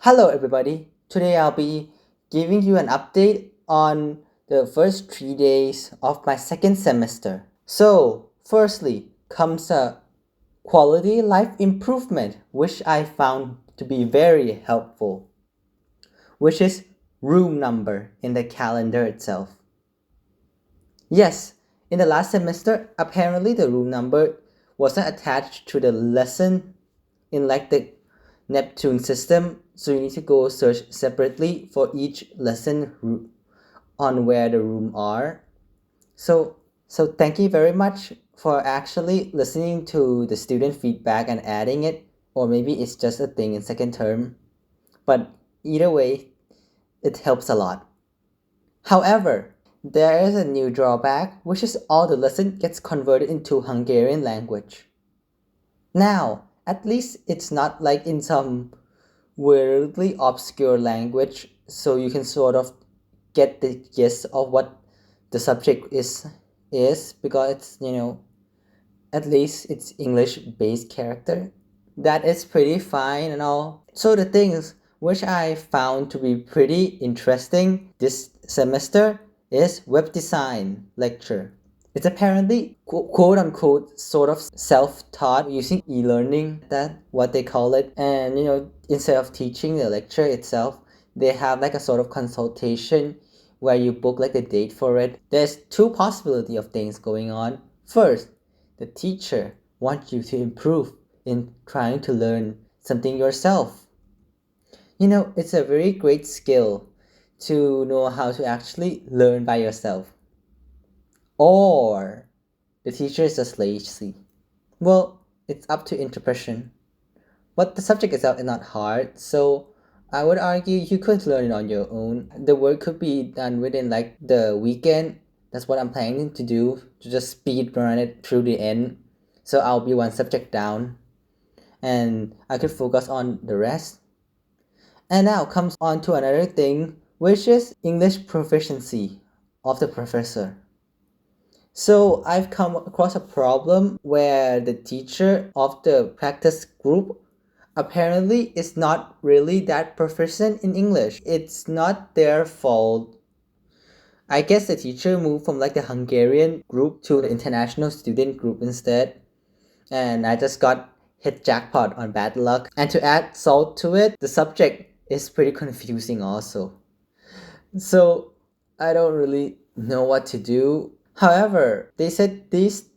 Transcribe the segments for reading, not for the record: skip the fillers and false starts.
Hello, everybody. Today I'll be giving you an update on the first 3 days of my second semester. So, firstly, comes a quality life improvement, which I found to be very helpful, which is room number in the calendar itself. Yes, in the last semester, apparently the room number wasn't attached to the lesson in like the Neptune system, so you need to go search separately for each lesson on where the room are. So thank you very much for actually listening to the student feedback and adding it, or maybe it's just a thing in second term. But either way, it helps a lot. However, there is a new drawback, which is all the lesson gets converted into Hungarian language. Now, at least it's not like in some weirdly obscure language, so you can sort of get the gist of what the subject is because it's at least it's English based character. That is pretty fine and all. So the things which I found to be pretty interesting this semester is web design lecture. It's apparently quote unquote sort of self-taught using e-learning, that what they call it. And instead of teaching the lecture itself, they have like a sort of consultation where you book like a date for it. There's two possibility of things going on. First, the teacher wants you to improve in trying to learn something yourself. It's a very great skill to know how to actually learn by yourself. Or the teacher is just lazy. Well, it's up to interpretation. But the subject itself is not hard, so I would argue you could learn it on your own. The work could be done within like the weekend. That's what I'm planning to do, to just speed run it through the end. So I'll be one subject down and I could focus on the rest. And now comes on to another thing, which is English proficiency of the professor. So I've come across a problem where the teacher of the practice group apparently is not really that proficient in English. It's not their fault. I guess the teacher moved from like the Hungarian group to the international student group instead. And I just got hit jackpot on bad luck. And to add salt to it, the subject is pretty confusing also. So I don't really know what to do. However, they said this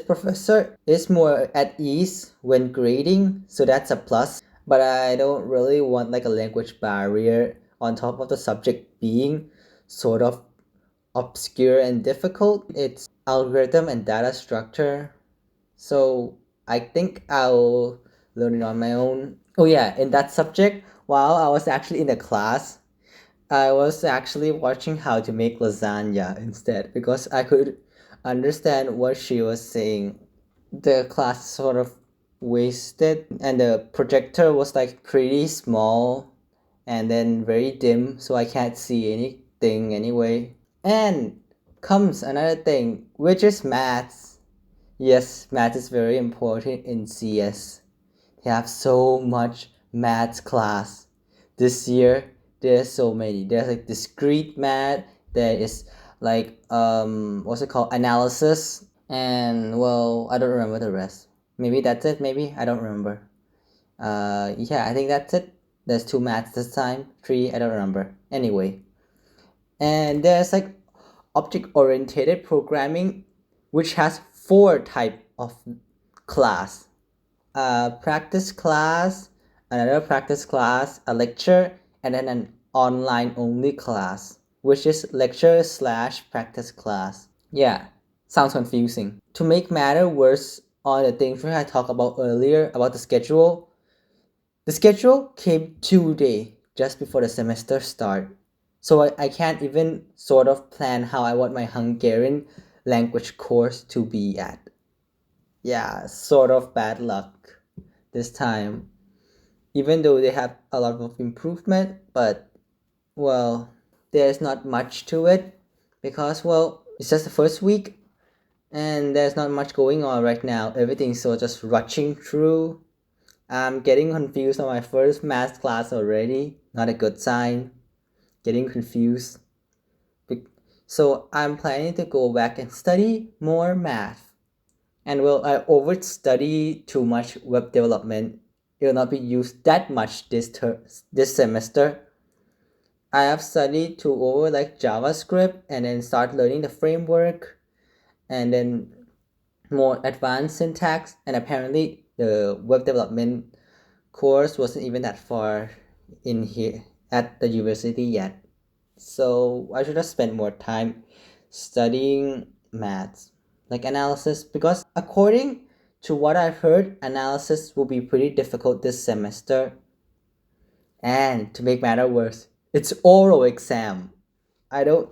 professor is more at ease when grading, so that's a plus. But I don't really want like a language barrier on top of the subject being sort of obscure and difficult. It's algorithm and data structure. So I think I'll learn it on my own. Oh yeah, in that subject, while I was actually in the class, I was actually watching how to make lasagna instead because I could understand what she was saying. The class sort of wasted, and the projector was like pretty small and then very dim, so I can't see anything anyway. And comes another thing, which is maths. Yes, math is very important in CS. They have so much maths class. This year, there's so many. There's like discrete math, there is like what's it called? Analysis. And well, I don't remember the rest. Maybe that's it, maybe? I don't remember. Yeah, I think that's it. There's two maths this time. Three, I don't remember. Anyway. And there's like object-oriented programming, which has four type of class. A practice class, another practice class, a lecture, and then an online only class, which is lecture slash practice class. Yeah, sounds confusing. To make matter worse on the things which I talked about earlier about the schedule came 2 days just before the semester start. So I can't even sort of plan how I want my Hungarian language course to be at. Yeah, sort of bad luck this time. Even though they have a lot of improvement, but well, there's not much to it because well, it's just the first week and there's not much going on right now. Everything's so just rushing through. I'm getting confused on my first math class already. Not a good sign. Getting confused. So I'm planning to go back and study more math. And will I overstudy too much web development? It will not be used that much this semester. I have studied to over like JavaScript and then start learning the framework and then more advanced syntax, and apparently the web development course wasn't even that far in here at the university yet. So I should have spent more time studying maths, like analysis, because according to what I've heard, analysis will be pretty difficult this semester. And to make matter worse, it's oral exam. I don't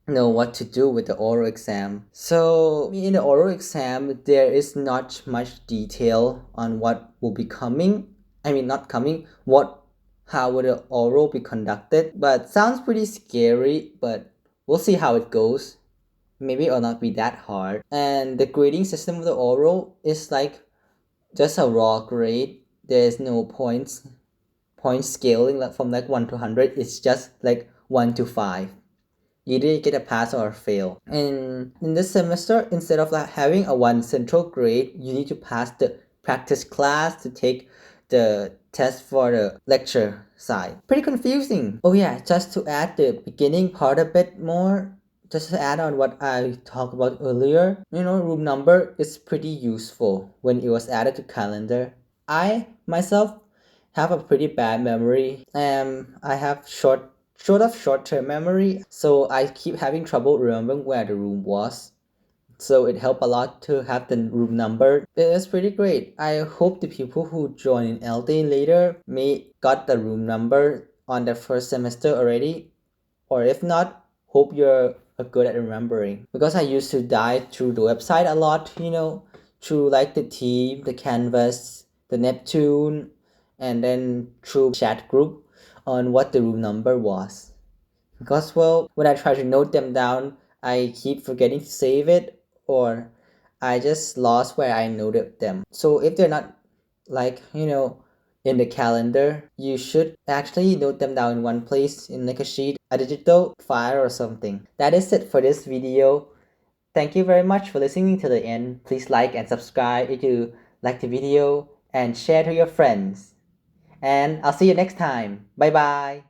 know what to do with the oral exam. So in the oral exam, there is not much detail on what will be coming. I mean, not coming. How would the oral be conducted? But sounds pretty scary. But we'll see how it goes. Maybe it'll not be that hard. And the grading system of the oral is like just a raw grade. There's no point scaling like from like 1 to 100. It's just like 1 to 5. You either get a pass or a fail. And in this semester, instead of like having a one central grade, you need to pass the practice class to take the test for the lecture side. Pretty confusing. Oh yeah, just to add the beginning part a bit more, just to add on what I talked about earlier, room number is pretty useful when it was added to calendar. I myself have a pretty bad memory. I have short-term memory, so I keep having trouble remembering where the room was. So it helped a lot to have the room number. It is pretty great. I hope the people who join in ELTE later may got the room number on the first semester already, or if not, hope you're good at remembering. Because I used to dive through the website a lot, through like the team, the canvas, the Neptune, and then through chat group on what the room number was. Because well, when I try to note them down, I keep forgetting to save it, or I just lost where I noted them. So if they're not like, in the calendar, you should actually note them down in one place in like a sheet, a digital file or something. That is it for this video. Thank you very much for listening to the end. Please like and subscribe if you like the video and share to your friends. And I'll see you next time. Bye bye.